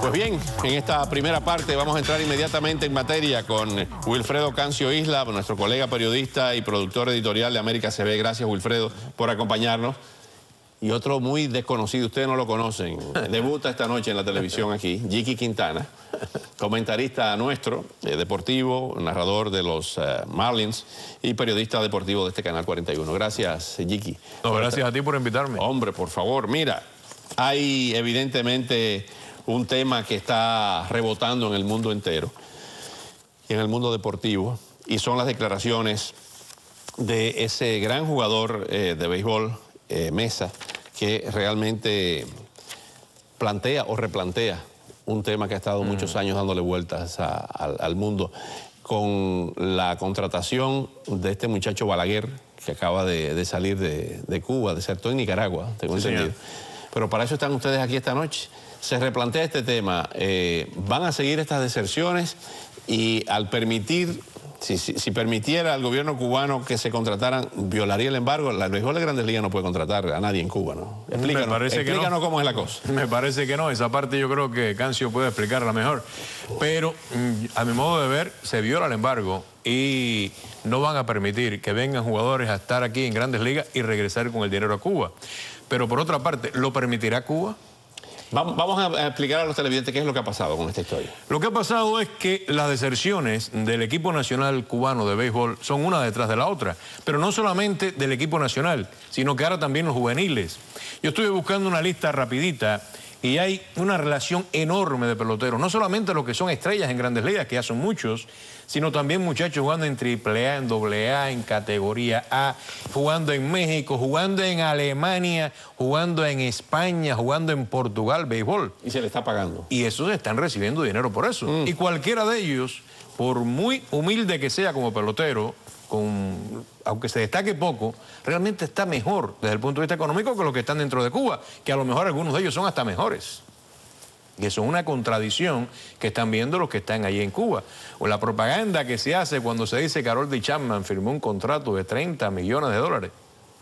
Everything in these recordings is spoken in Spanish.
Pues bien, en esta primera parte vamos a entrar inmediatamente en materia con Wilfredo Cancio Isla, nuestro colega periodista y productor editorial de América CB. Gracias, Wilfredo, por acompañarnos. Y otro muy desconocido, ustedes no lo conocen, debuta esta noche en la televisión aquí, Jicky Quintana, comentarista nuestro, deportivo, narrador de los Marlins y periodista deportivo de este Canal 41. Gracias, Jicky. No, gracias a ti por invitarme. Hombre, por favor, mira, hay evidentemente un tema que está rebotando en el mundo entero, en el mundo deportivo, y son las declaraciones de ese gran jugador de béisbol, Mesa, que realmente plantea o replantea un tema que ha estado muchos años dándole vueltas al mundo, con la contratación de este muchacho Balaguer, que acaba de salir de Cuba, desertó en Nicaragua, tengo entendido. Pero para eso están ustedes aquí esta noche. Se replantea este tema, van a seguir estas deserciones y al permitir, si permitiera al gobierno cubano que se contrataran, violaría el embargo. La béisbol de Grandes Ligas no puede contratar a nadie en Cuba, ¿no? Explícanos cómo es la cosa. Me parece que no, esa parte yo creo que Cancio puede explicarla mejor. Pero a mi modo de ver, se viola el embargo y no van a permitir que vengan jugadores a estar aquí en Grandes Ligas y regresar con el dinero a Cuba. Pero por otra parte, ¿lo permitirá Cuba? Vamos a explicar a los televidentes qué es lo que ha pasado con esta historia. Lo que ha pasado es que las deserciones del equipo nacional cubano de béisbol son una detrás de la otra. Pero no solamente del equipo nacional, sino que ahora también los juveniles. Yo estuve buscando una lista rapidita y hay una relación enorme de peloteros. No solamente los que son estrellas en Grandes Ligas, que ya son muchos, sino también muchachos jugando en AAA, en AA, en categoría A, jugando en México, jugando en Alemania, jugando en España, jugando en Portugal, béisbol. Y se le está pagando. Y esos están recibiendo dinero por eso. Y cualquiera de ellos, por muy humilde que sea como pelotero, aunque se destaque poco, realmente está mejor desde el punto de vista económico que los que están dentro de Cuba, que a lo mejor algunos de ellos son hasta mejores. Y eso es una contradicción que están viendo los que están allí en Cuba. O la propaganda que se hace cuando se dice que Harold Chapman firmó un contrato de 30 millones de dólares.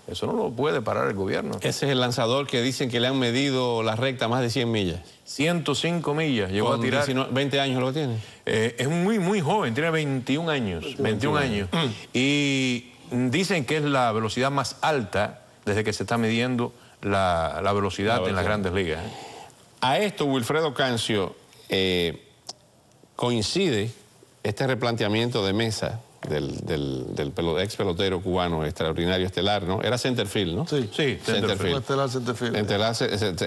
Eso no lo puede parar el gobierno. Ese es el lanzador que dicen que le han medido la recta más de 100 millas. 105 millas. Llegó a tirar. 20 años lo que tiene. Es muy joven, tiene 21 años. 21 años. Y dicen que es la velocidad más alta desde que se está midiendo la velocidad en las Grandes Ligas. A esto, Wilfredo Cancio, coincide este replanteamiento de Mesa, del ex pelotero cubano extraordinario estelar, ¿no? Era centerfield, ¿no? Sí, centerfield. Estelar centerfield. Estelar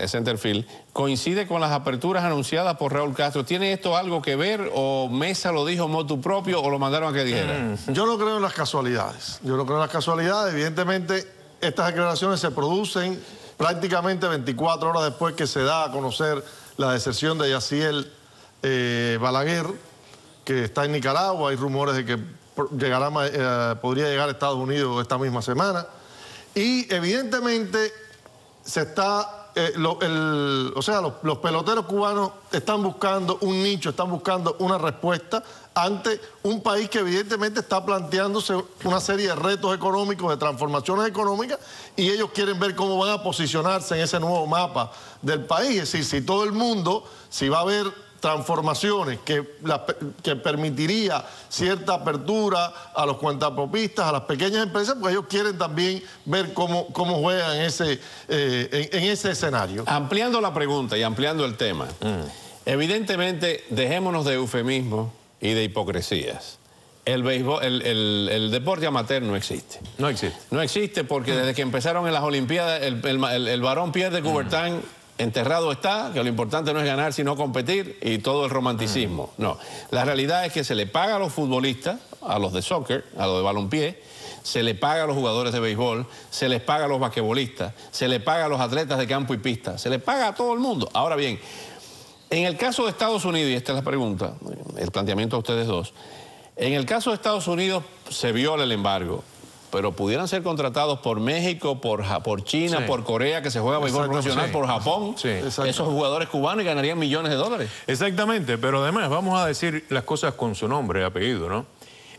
centerfield. Coincide con las aperturas anunciadas por Raúl Castro. ¿Tiene esto algo que ver o Mesa lo dijo motu propio o lo mandaron a que dijera? Yo no creo en las casualidades. Yo no creo en las casualidades. Evidentemente, estas declaraciones se producen prácticamente 24 horas después que se da a conocer la deserción de Yaciel Balaguer, que está en Nicaragua. Hay rumores de que podría llegar a Estados Unidos esta misma semana. Y evidentemente se está... los peloteros cubanos están buscando un nicho, están buscando una respuesta ante un país que evidentemente está planteándose una serie de retos económicos, de transformaciones económicas, y ellos quieren ver cómo van a posicionarse en ese nuevo mapa del país. Es decir, si todo el mundo, si va a haber transformaciones que permitiría cierta apertura a los cuentapropistas, a las pequeñas empresas, pues ellos quieren también ver cómo juegan en ese escenario. Ampliando la pregunta y ampliando el tema, evidentemente dejémonos de eufemismos y de hipocresías. El béisbol, el deporte amateur no existe. No existe. No existe porque desde que empezaron en las Olimpiadas, el varón Pierre de Coubertin enterrado está, que lo importante no es ganar, sino competir, y todo el romanticismo. No, la realidad es que se le paga a los futbolistas, a los de soccer, a los de balompié, se le paga a los jugadores de béisbol, se les paga a los basquetbolistas, se le paga a los atletas de campo y pista, se les paga a todo el mundo. Ahora bien, en el caso de Estados Unidos, y esta es la pregunta, el planteamiento a ustedes dos, en el caso de Estados Unidos se viola el embargo, pero pudieran ser contratados por México, por China, sí, por Corea, que se juega béisbol profesional, sí, por Japón, sí, esos jugadores cubanos, y ganarían millones de dólares. Exactamente, pero además vamos a decir las cosas con su nombre y apellido, ¿no?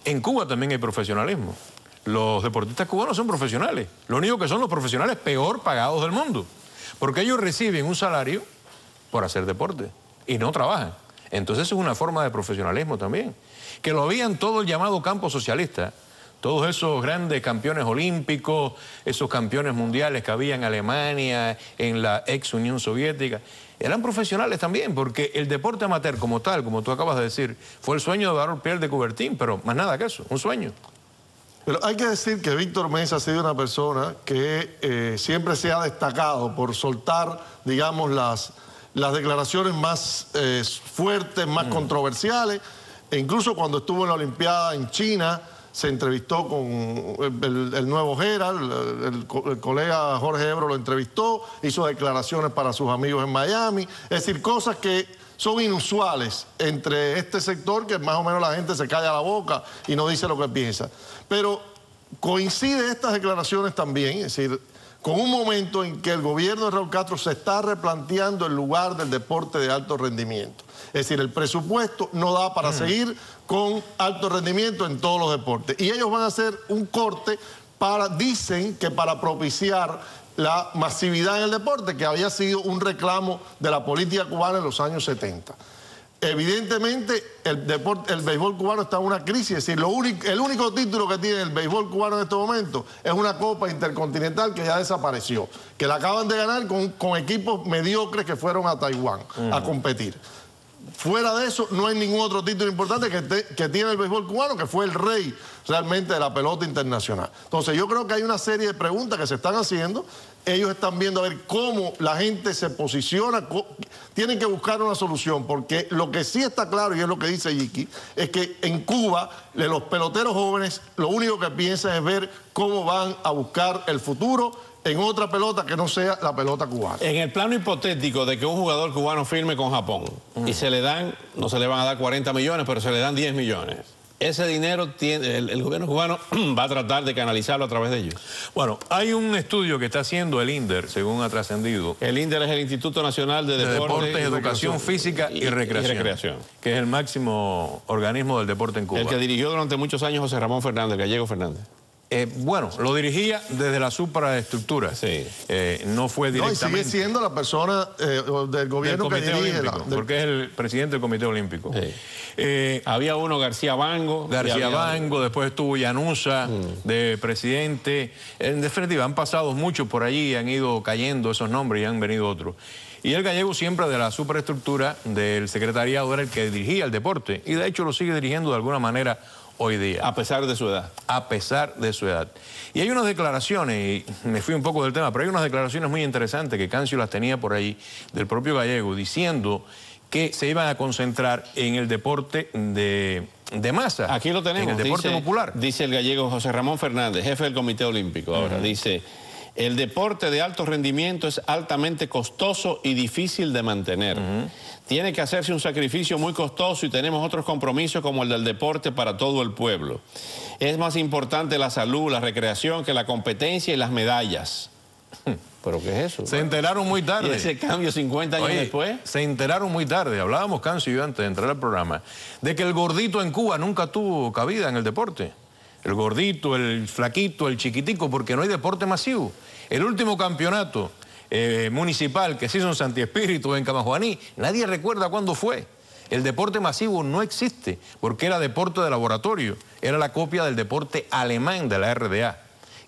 En Cuba también hay profesionalismo. Los deportistas cubanos son profesionales. Lo único que son los profesionales peor pagados del mundo, porque ellos reciben un salario por hacer deporte. y no trabajan. Entonces eso es una forma de profesionalismo también. Que lo habían todo el llamado campo socialista, todos esos grandes campeones olímpicos, esos campeones mundiales que había en Alemania, en la ex Unión Soviética, eran profesionales también, porque el deporte amateur como tal, como tú acabas de decir, fue el sueño de Harold Pierre de Coubertin, pero más nada que eso, un sueño. Pero hay que decir que Víctor Mesa ha sido una persona que siempre se ha destacado por soltar, digamos, las declaraciones más fuertes, más controversiales. E incluso cuando estuvo en la Olimpiada en China, se entrevistó con el nuevo Gerald, el colega Jorge Ebro lo entrevistó, hizo declaraciones para sus amigos en Miami. Es decir, cosas que son inusuales entre este sector, que más o menos la gente se calla la boca y no dice lo que piensa. Pero coincide estas declaraciones también, es decir, con un momento en que el gobierno de Raúl Castro se está replanteando el lugar del deporte de alto rendimiento. Es decir, el presupuesto no da para seguir con alto rendimiento en todos los deportes. Y ellos van a hacer un corte dicen que para propiciar la masividad en el deporte, que había sido un reclamo de la política cubana en los años 70. Evidentemente, el béisbol cubano está en una crisis, es decir, el único título que tiene el béisbol cubano en este momento es una Copa Intercontinental que ya desapareció, que la acaban de ganar con equipos mediocres que fueron a Taiwán a competir. Fuera de eso, no hay ningún otro título importante que tiene el béisbol cubano, que fue el rey realmente de la pelota internacional. Entonces, yo creo que hay una serie de preguntas que se están haciendo. Ellos están viendo a ver cómo la gente se posiciona. Tienen que buscar una solución, porque lo que sí está claro, y es lo que dice Yiqui, es que en Cuba, los peloteros jóvenes, lo único que piensan es ver cómo van a buscar el futuro en otra pelota que no sea la pelota cubana. En el plano hipotético de que un jugador cubano firme con Japón y se le dan, no se le van a dar 40 millones, pero se le dan 10 millones. Ese dinero el gobierno cubano va a tratar de canalizarlo a través de ellos. Bueno, hay un estudio que está haciendo el INDER, según ha trascendido. El INDER es el Instituto Nacional de Deportes, Educación Física y Recreación, que es el máximo organismo del deporte en Cuba. El que dirigió durante muchos años José Ramón Fernández, Gallego Fernández. Bueno, lo dirigía desde la supraestructura. Sí. No fue directamente. No, y sigue siendo la persona del gobierno que dirige. Porque es el presidente del Comité Olímpico. Sí. Había uno, García Bango. Después estuvo Llanusa de presidente. En definitiva, han pasado muchos por allí, han ido cayendo esos nombres y han venido otros. Y el Gallego siempre de la superestructura del secretariado era el que dirigía el deporte. Y de hecho lo sigue dirigiendo de alguna manera hoy día. A pesar de su edad. A pesar de su edad. Y hay unas declaraciones, y me fui un poco del tema, pero hay unas declaraciones muy interesantes que Cancio las tenía por ahí, del propio Gallego, diciendo que se iban a concentrar en el deporte de masa. Aquí lo tenemos. En el deporte popular. Dice el Gallego José Ramón Fernández, jefe del Comité Olímpico ahora, dice: el deporte de alto rendimiento es altamente costoso y difícil de mantener. Tiene que hacerse un sacrificio muy costoso y tenemos otros compromisos como el del deporte para todo el pueblo. Es más importante la salud, la recreación que la competencia y las medallas. ¿Pero qué es eso? Se enteraron muy tarde. ¿Y ese cambio 50 años después? Se enteraron muy tarde. Hablábamos, Cancio y yo, antes de entrar al programa, de que el gordito en Cuba nunca tuvo cabida en el deporte. El gordito, el flaquito, el chiquitico, porque no hay deporte masivo. El último campeonato municipal que se hizo en Santi Espíritu, en Camajuaní, nadie recuerda cuándo fue. El deporte masivo no existe, porque era deporte de laboratorio, era la copia del deporte alemán de la RDA.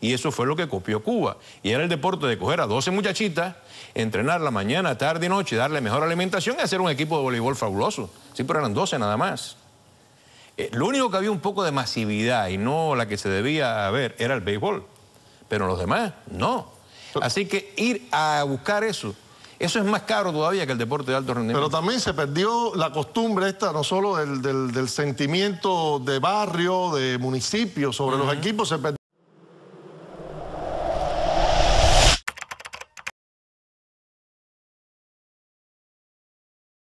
Y eso fue lo que copió Cuba. Y era el deporte de coger a 12 muchachitas, entrenarla mañana, tarde y noche, darle mejor alimentación y hacer un equipo de voleibol fabuloso. Sí, pero eran 12 nada más. Lo único que había un poco de masividad y no la que se debía haber era el béisbol. Pero los demás, no. Así que ir a buscar eso es más caro todavía que el deporte de alto rendimiento. Pero también se perdió la costumbre esta, no solo del sentimiento de barrio, de municipio sobre los equipos, se perdió.